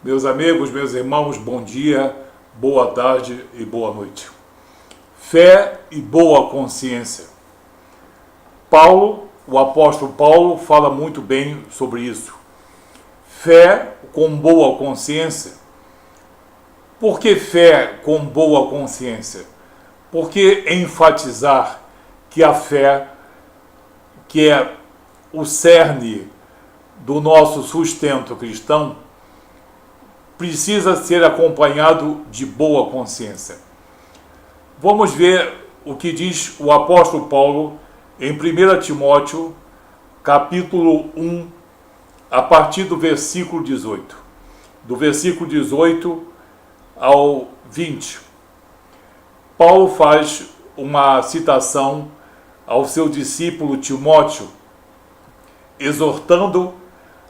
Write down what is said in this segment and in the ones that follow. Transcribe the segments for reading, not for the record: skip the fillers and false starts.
Meus amigos, meus irmãos, bom dia, boa tarde e boa noite. Fé e boa consciência. O apóstolo Paulo, fala muito bem sobre isso. Fé com boa consciência. Por que fé com boa consciência? Por que enfatizar que a fé, que é o cerne do nosso sustento cristão, precisa ser acompanhado de boa consciência? Vamos ver o que diz o apóstolo Paulo em 1 Timóteo, capítulo 1, a partir do versículo 18. Do versículo 18 ao 20. Paulo faz uma citação ao seu discípulo Timóteo, exortando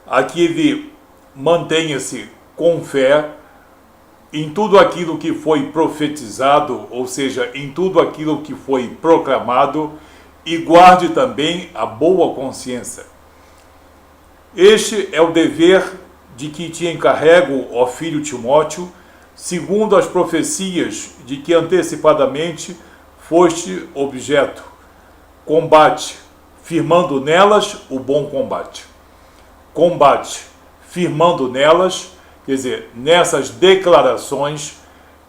a que ele mantenha-se com fé em tudo aquilo que foi profetizado, ou seja, em tudo aquilo que foi proclamado, e guarde também a boa consciência. Este é o dever de que te encarrego, ó filho Timóteo, segundo as profecias de que antecipadamente foste objeto. Combate, firmando nelas o bom combate. Combate, firmando nelas, quer dizer, nessas declarações,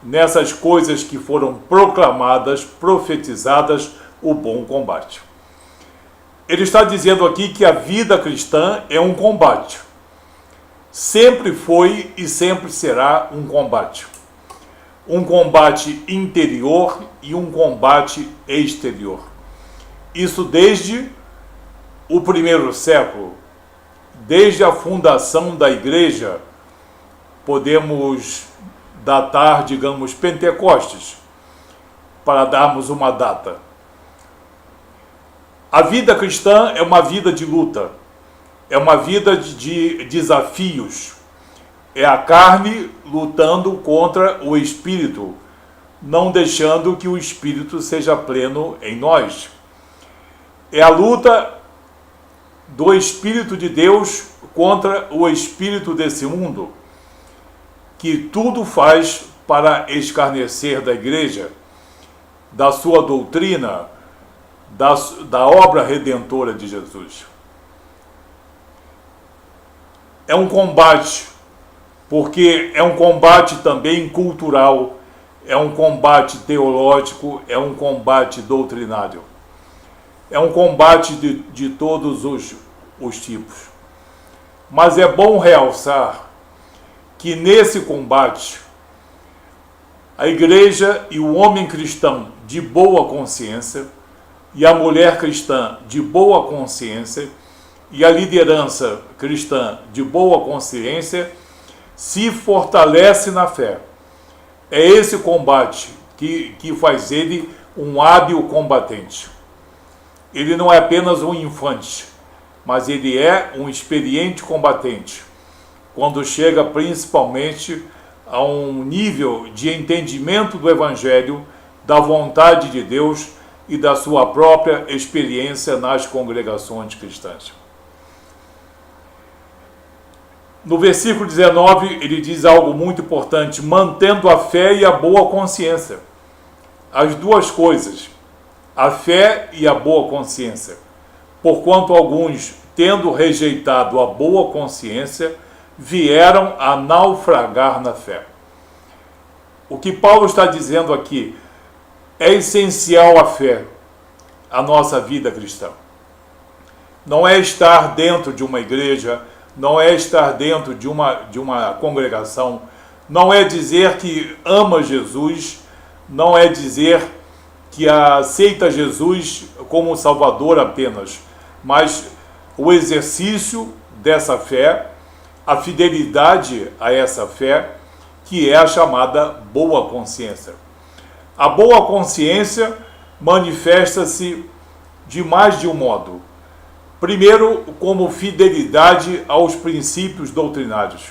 nessas coisas que foram proclamadas, profetizadas, o bom combate. Ele está dizendo aqui que a vida cristã é um combate. Sempre foi e sempre será um combate. Um combate interior e um combate exterior. Isso desde o primeiro século, desde a fundação da igreja. Podemos datar, digamos, Pentecostes, para darmos uma data. A vida cristã é uma vida de luta, é uma vida de desafios. É a carne lutando contra o espírito, não deixando que o espírito seja pleno em nós. É a luta do Espírito de Deus contra o espírito desse mundo, que tudo faz para escarnecer da igreja, da sua doutrina, da obra redentora de Jesus. É um combate, porque é um combate também cultural, é um combate teológico, é um combate doutrinário. É um combate de todos os tipos. Mas é bom realçar que nesse combate, a igreja e o homem cristão de boa consciência, e a mulher cristã de boa consciência, e a liderança cristã de boa consciência, se fortalece na fé. É esse combate que faz ele um hábil combatente. Ele não é apenas um infante, mas ele é um experiente combatente, quando chega principalmente a um nível de entendimento do Evangelho, da vontade de Deus e da sua própria experiência nas congregações cristãs. No versículo 19, ele diz algo muito importante: mantendo a fé e a boa consciência. As duas coisas, a fé e a boa consciência. Porquanto alguns, tendo rejeitado a boa consciência, vieram a naufragar na fé. O que Paulo está dizendo aqui é essencial a fé, a nossa vida cristã. Não é estar dentro de uma igreja, não é estar dentro de uma congregação, não é dizer que ama Jesus, não é dizer que aceita Jesus como Salvador apenas, mas o exercício dessa fé, a fidelidade a essa fé, que é a chamada boa consciência. A boa consciência manifesta-se de mais de um modo. Primeiro, como fidelidade aos princípios doutrinários.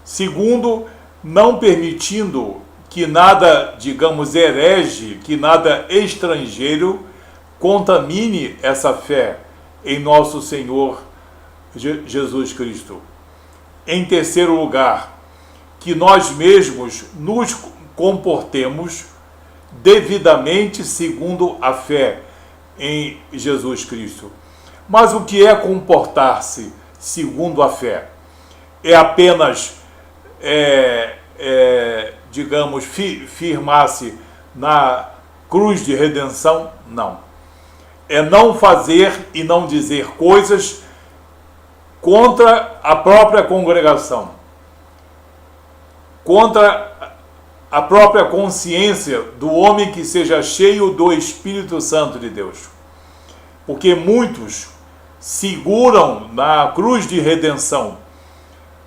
Segundo, não permitindo que nada, digamos, herege, que nada estrangeiro contamine essa fé em nosso Senhor Jesus Cristo. Em terceiro lugar, que nós mesmos nos comportemos devidamente segundo a fé em Jesus Cristo. Mas o que é comportar-se segundo a fé? É apenas, digamos, firmar-se na cruz de redenção? Não. É não fazer e não dizer coisas contra a própria congregação, contra a própria consciência do homem que seja cheio do Espírito Santo de Deus. Porque muitos seguram na cruz de redenção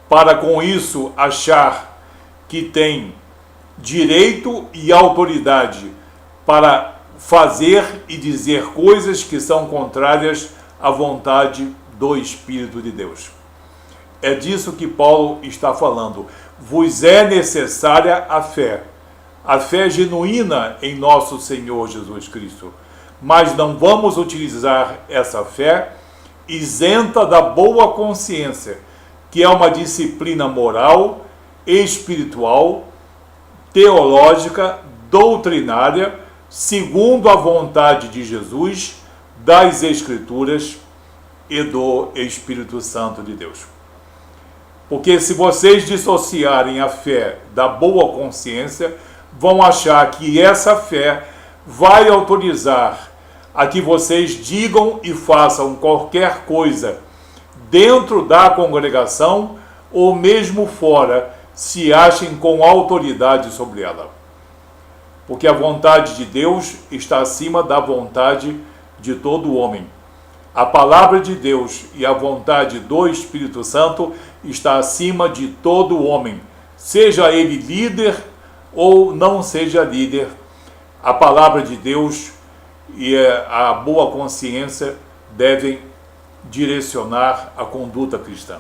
para com isso achar que tem direito e autoridade para fazer e dizer coisas que são contrárias à vontade do Espírito de Deus. É disso que Paulo está falando. Vos é necessária a fé genuína em nosso Senhor Jesus Cristo. Mas não vamos utilizar essa fé isenta da boa consciência, que é uma disciplina moral, espiritual, teológica, doutrinária, segundo a vontade de Jesus, das Escrituras e do Espírito Santo de Deus. Porque se vocês dissociarem a fé da boa consciência, vão achar que essa fé vai autorizar a que vocês digam e façam qualquer coisa dentro da congregação ou mesmo fora, se achem com autoridade sobre ela. Porque a vontade de Deus está acima da vontade de todo homem. A palavra de Deus e a vontade do Espírito Santo está acima de todo homem, seja ele líder ou não seja líder. A palavra de Deus e a boa consciência devem direcionar a conduta cristã.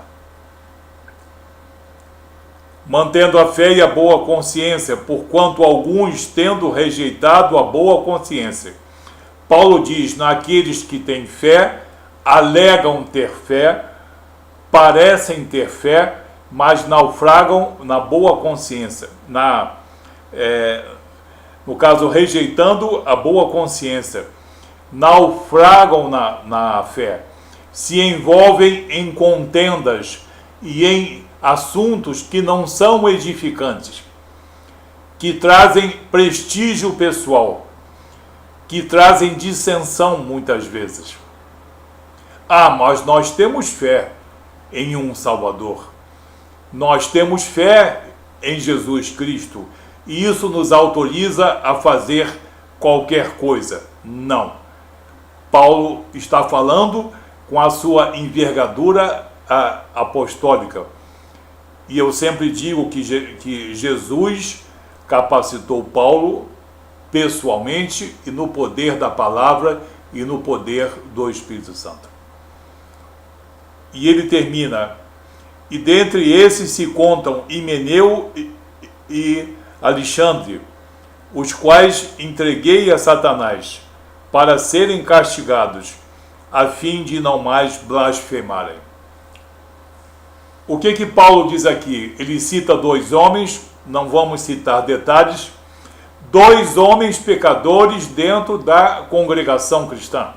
Mantendo a fé e a boa consciência, porquanto alguns, tendo rejeitado a boa consciência. Paulo diz, naqueles que têm fé, alegam ter fé, parecem ter fé, mas naufragam na boa consciência, no caso, rejeitando a boa consciência, naufragam na fé, se envolvem em contendas e em assuntos que não são edificantes, que trazem prestígio pessoal, que trazem dissensão muitas vezes. Mas nós temos fé em um Salvador, nós temos fé em Jesus Cristo, e isso nos autoriza a fazer qualquer coisa. Não. Paulo está falando com a sua envergadura apostólica. E eu sempre digo que Jesus capacitou Paulo pessoalmente e no poder da palavra e no poder do Espírito Santo. E ele termina, e dentre esses se contam Himeneu e Alexandre, os quais entreguei a Satanás para serem castigados, a fim de não mais blasfemarem. O que Paulo diz aqui? Ele cita dois homens, não vamos citar detalhes, dois homens pecadores dentro da congregação cristã.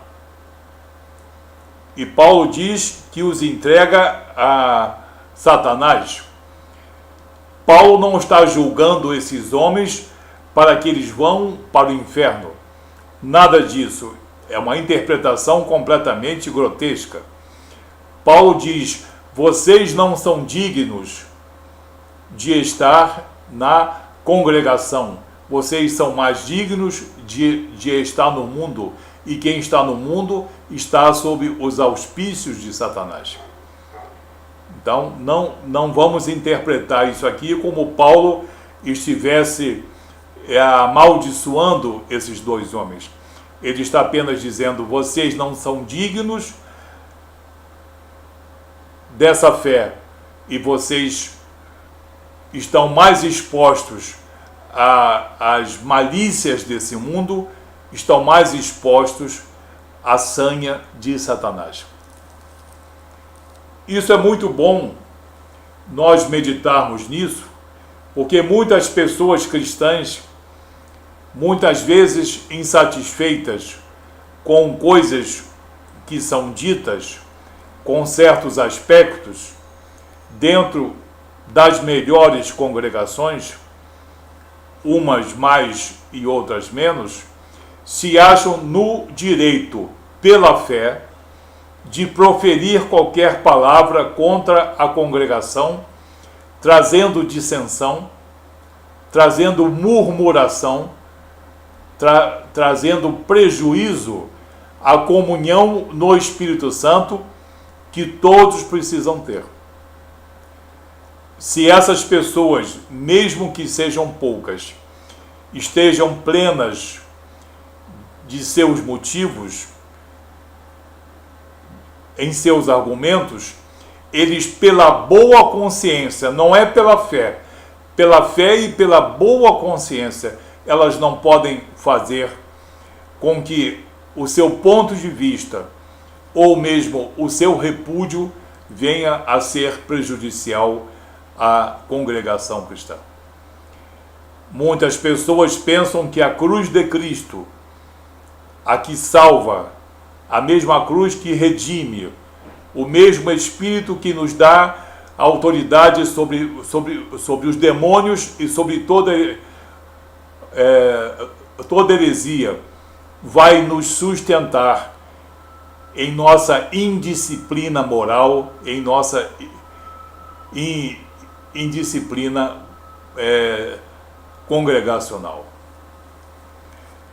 E Paulo diz que os entrega a Satanás. Paulo não está julgando esses homens para que eles vão para o inferno. Nada disso. É uma interpretação completamente grotesca. Paulo diz, vocês não são dignos de estar na congregação. Vocês são mais dignos de estar no mundo. E quem está no mundo está sob os auspícios de Satanás. Então, não vamos interpretar isso aqui como Paulo estivesse amaldiçoando esses dois homens. Ele está apenas dizendo, vocês não são dignos dessa fé e vocês estão mais expostos às malícias desse mundo, estão mais expostos à sanha de Satanás. Isso é muito bom nós meditarmos nisso Porque muitas pessoas cristãs, muitas vezes insatisfeitas com coisas que são ditas, com certos aspectos, dentro das melhores congregações, umas mais e outras menos, se acham no direito, pela fé, de proferir qualquer palavra contra a congregação, trazendo dissensão, trazendo murmuração, trazendo prejuízo à comunhão no Espírito Santo que todos precisam ter. Se essas pessoas, mesmo que sejam poucas, estejam plenas de seus motivos, em seus argumentos, eles, pela boa consciência, não é pela fé e pela boa consciência, elas não podem fazer com que o seu ponto de vista ou mesmo o seu repúdio venha a ser prejudicial à congregação cristã. Muitas pessoas pensam que a cruz de Cristo, a que salva, a mesma cruz que redime, o mesmo Espírito que nos dá autoridade sobre os demônios e sobre toda heresia, vai nos sustentar em nossa indisciplina moral, em nossa indisciplina congregacional.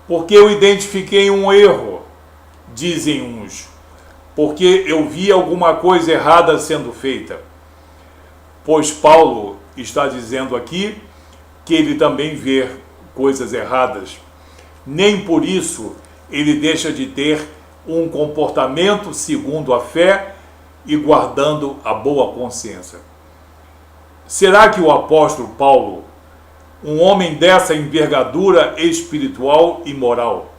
Porque eu identifiquei um erro, dizem uns, porque eu vi alguma coisa errada sendo feita. Pois Paulo está dizendo aqui que ele também vê coisas erradas. Nem por isso ele deixa de ter um comportamento segundo a fé e guardando a boa consciência. Será que o apóstolo Paulo, um homem dessa envergadura espiritual e moral,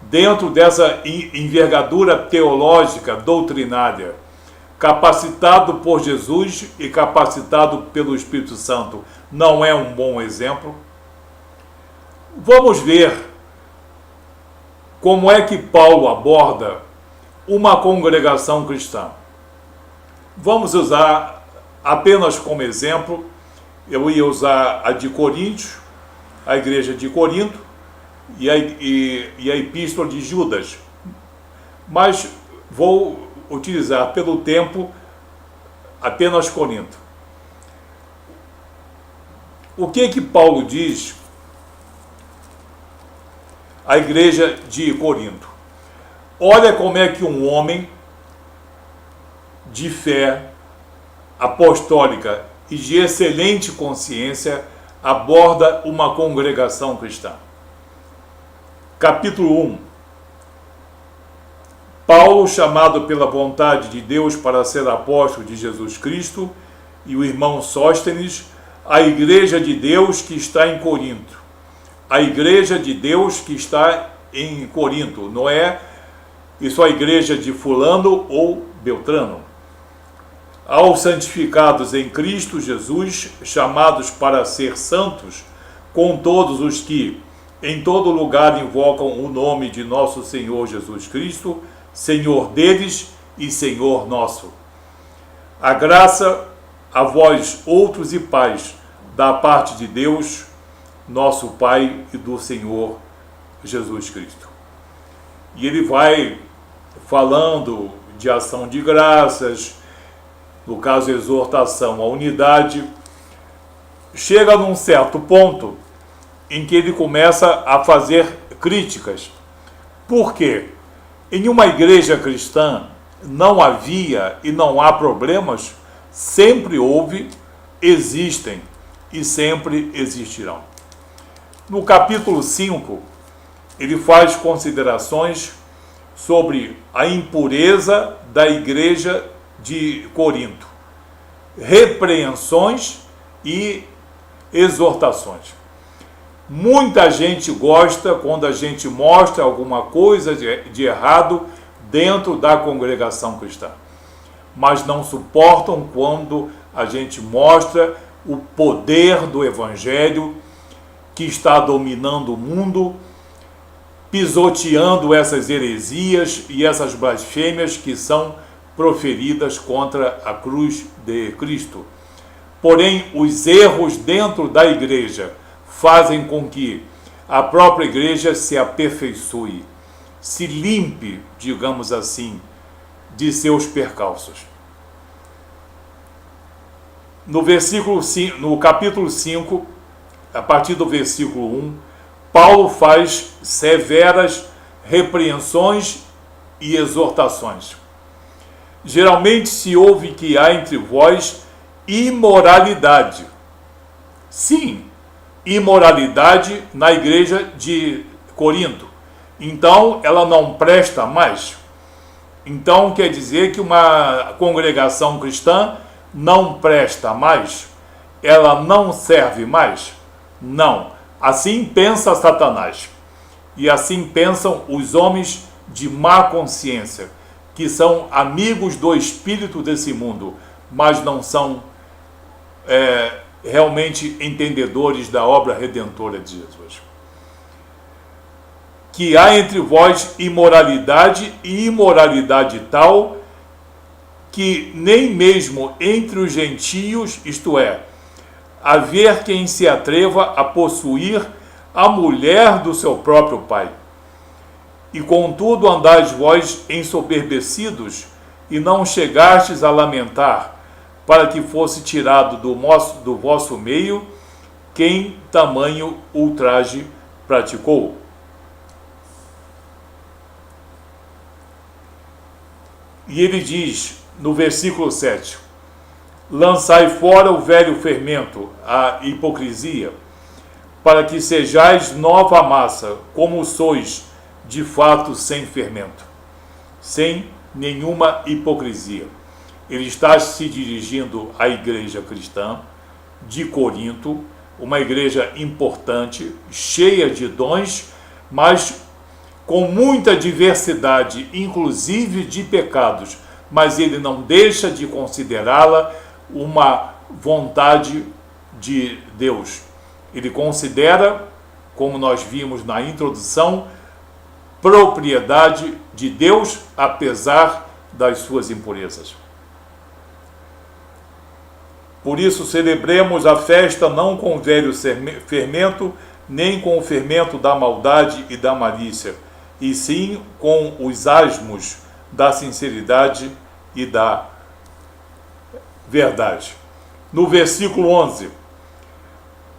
dentro dessa envergadura teológica, doutrinária, capacitado por Jesus e capacitado pelo Espírito Santo, não é um bom exemplo? Vamos ver como é que Paulo aborda uma congregação cristã. Vamos usar apenas como exemplo, eu ia usar a de Coríntios, a igreja de Corinto, e a epístola de Judas, mas vou utilizar pelo tempo apenas Corinto. O que Paulo diz à igreja de Corinto? Olha como é que um homem de fé apostólica e de excelente consciência aborda uma congregação cristã. Capítulo 1. Paulo, chamado pela vontade de Deus para ser apóstolo de Jesus Cristo, e o irmão Sóstenes, a igreja de Deus que está em Corinto. A igreja de Deus que está em Corinto, não é isso a igreja de fulano ou Beltrano. Aos santificados em Cristo Jesus, chamados para ser santos, com todos os que em todo lugar invocam o nome de nosso Senhor Jesus Cristo, Senhor deles e Senhor nosso. A graça a vós outros e pais, da parte de Deus, nosso Pai, e do Senhor Jesus Cristo. E ele vai falando de ação de graças, no caso exortação à unidade, chega num certo ponto em que ele começa a fazer críticas. Por quê? Em uma igreja cristã não havia e não há problemas, sempre houve, existem e sempre existirão. No capítulo 5, ele faz considerações sobre a impureza da igreja de Corinto, repreensões e exortações. Muita gente gosta quando a gente mostra alguma coisa de errado dentro da congregação cristã, mas não suportam quando a gente mostra o poder do Evangelho que está dominando o mundo, pisoteando essas heresias e essas blasfêmias que são proferidas contra a cruz de Cristo. Porém, os erros dentro da igreja fazem com que a própria igreja se aperfeiçoe, se limpe, digamos assim, de seus percalços. No capítulo 5, a partir do versículo 1, Paulo faz severas repreensões e exortações. Geralmente se ouve que há entre vós imoralidade. Sim, imoralidade na igreja de Corinto. Então, ela não presta mais. Então, quer dizer que uma congregação cristã não presta mais? Ela não serve mais? Não. Assim pensa Satanás. E assim pensam os homens de má consciência, que são amigos do espírito desse mundo, mas não são realmente entendedores da obra redentora de Jesus. Que há entre vós imoralidade, e imoralidade tal que nem mesmo entre os gentios, isto é, haver quem se atreva a possuir a mulher do seu próprio pai. E contudo andais vós ensoberbecidos, e não chegastes a lamentar, para que fosse tirado do vosso meio quem tamanho ultraje praticou. E ele diz no versículo 7, lançai fora o velho fermento, a hipocrisia, para que sejais nova massa, como sois, de fato, sem fermento, sem nenhuma hipocrisia. Ele está se dirigindo à igreja cristã de Corinto, uma igreja importante, cheia de dons, mas com muita diversidade, inclusive de pecados, mas ele não deixa de considerá-la uma vontade de Deus. Ele considera, como nós vimos na introdução, propriedade de Deus, apesar das suas impurezas. Por isso, celebremos a festa não com o velho fermento, nem com o fermento da maldade e da malícia, e sim com os asmos da sinceridade e da verdade. No versículo 11,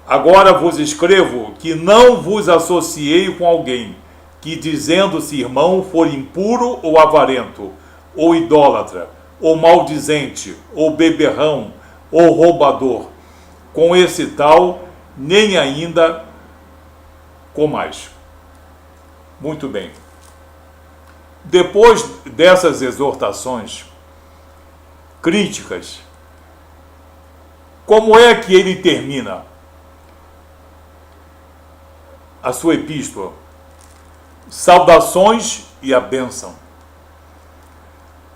agora vos escrevo que não vos associei com alguém que, dizendo-se irmão, for impuro ou avarento, ou idólatra, ou maldizente, ou beberrão, ou roubador. Com esse tal, nem ainda comais. Muito bem. Depois dessas exortações críticas, como é que ele termina a sua epístola? Saudações e a bênção.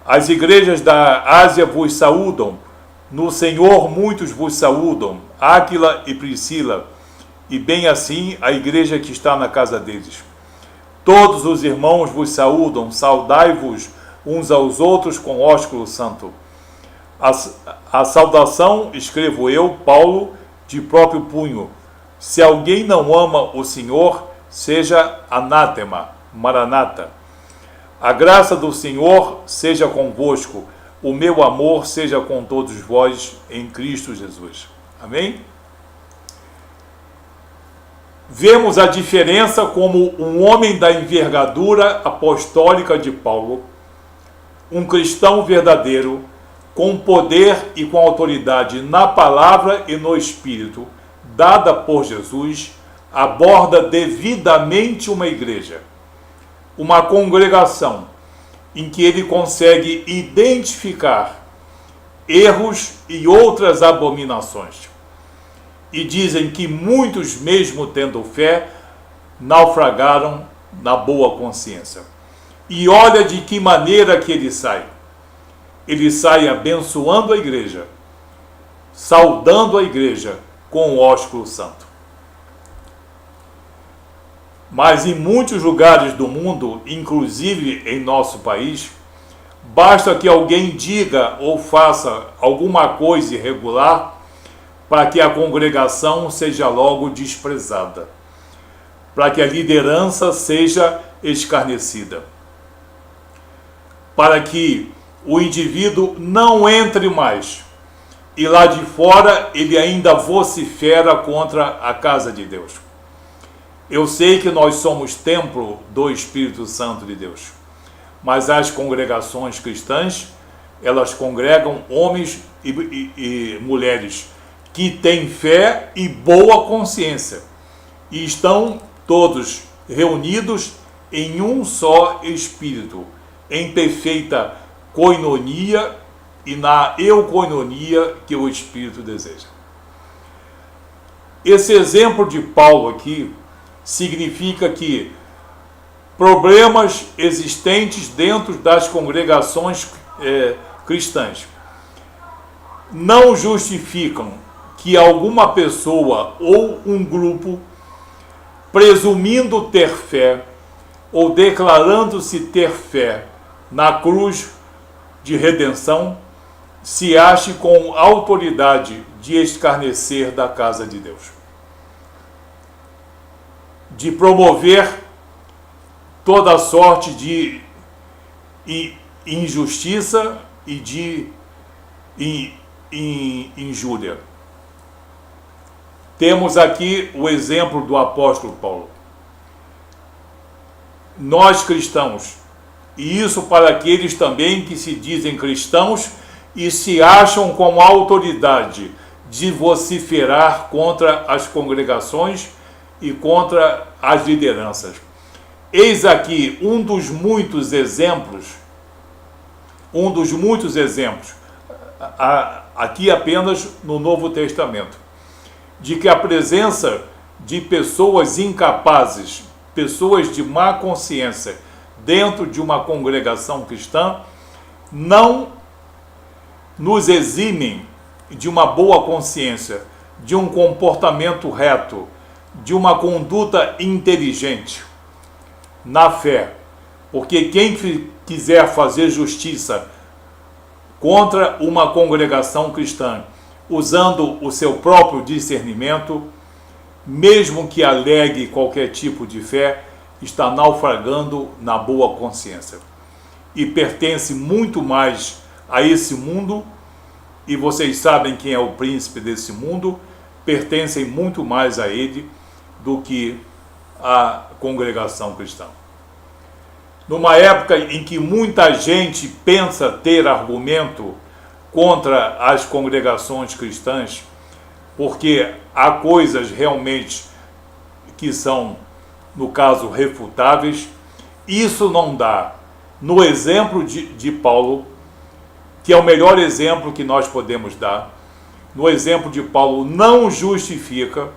As igrejas da Ásia vos saúdam, no Senhor muitos vos saúdam, Áquila e Priscila, e bem assim a igreja que está na casa deles. Todos os irmãos vos saúdam, saudai-vos uns aos outros com ósculo santo. A saudação escrevo eu, Paulo, de próprio punho. Se alguém não ama o Senhor, seja anátema, maranata. A graça do Senhor seja convosco, o meu amor seja com todos vós em Cristo Jesus. Amém? Vemos a diferença como um homem da envergadura apostólica de Paulo, um cristão verdadeiro, com poder e com autoridade na palavra e no Espírito, dada por Jesus, aborda devidamente uma igreja, uma congregação, em que ele consegue identificar erros e outras abominações. E dizem que muitos, mesmo tendo fé, naufragaram na boa consciência. E olha de que maneira que ele sai. Ele sai abençoando a igreja, saudando a igreja com o ósculo santo. Mas em muitos lugares do mundo, inclusive em nosso país, basta que alguém diga ou faça alguma coisa irregular para que a congregação seja logo desprezada, para que a liderança seja escarnecida, para que o indivíduo não entre mais e lá de fora ele ainda vocifera contra a casa de Deus. Eu sei que nós somos templo do Espírito Santo de Deus, mas as congregações cristãs, elas congregam homens e mulheres que têm fé e boa consciência e estão todos reunidos em um só Espírito, em perfeita coinonia e na eucoinonia que o Espírito deseja. Esse exemplo de Paulo aqui significa que problemas existentes dentro das congregações cristãs não justificam que alguma pessoa ou um grupo, presumindo ter fé ou declarando-se ter fé na cruz de redenção, se ache com autoridade de escarnecer da casa de Deus, de promover toda sorte de injustiça e de injúria. Temos aqui o exemplo do apóstolo Paulo. Nós cristãos, e isso para aqueles também que se dizem cristãos e se acham com autoridade de vociferar contra as congregações e contra as lideranças. Eis aqui um dos muitos exemplos, aqui apenas no Novo Testamento, de que a presença de pessoas incapazes, pessoas de má consciência, dentro de uma congregação cristã, não nos eximem de uma boa consciência, de um comportamento reto, de uma conduta inteligente na fé, porque quem quiser fazer justiça contra uma congregação cristã, usando o seu próprio discernimento, mesmo que alegue qualquer tipo de fé, está naufragando na boa consciência e pertence muito mais a esse mundo, e vocês sabem quem é o príncipe desse mundo, pertencem muito mais a ele do que a congregação cristã. Numa época em que muita gente pensa ter argumento contra as congregações cristãs, porque há coisas realmente que são, no caso, refutáveis, isso não dá. No exemplo de Paulo, que é o melhor exemplo que nós podemos dar, no exemplo de Paulo não justifica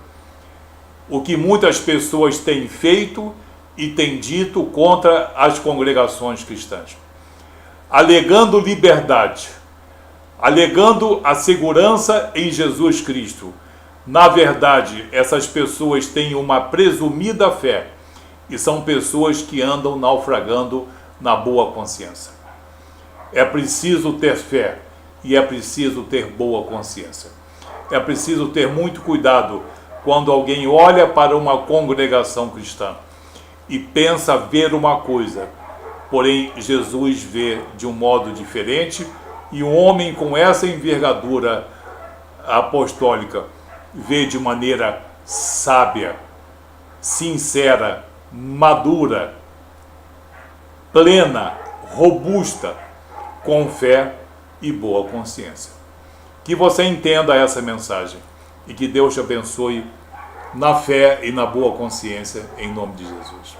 o que muitas pessoas têm feito e têm dito contra as congregações cristãs, alegando liberdade, alegando a segurança em Jesus Cristo. Na verdade, essas pessoas têm uma presumida fé e são pessoas que andam naufragando na boa consciência. É preciso ter fé e é preciso ter boa consciência. É preciso ter muito cuidado quando alguém olha para uma congregação cristã e pensa ver uma coisa, porém Jesus vê de um modo diferente, e um homem com essa envergadura apostólica vê de maneira sábia, sincera, madura, plena, robusta, com fé e boa consciência. Que você entenda essa mensagem e que Deus te abençoe na fé e na boa consciência, em nome de Jesus.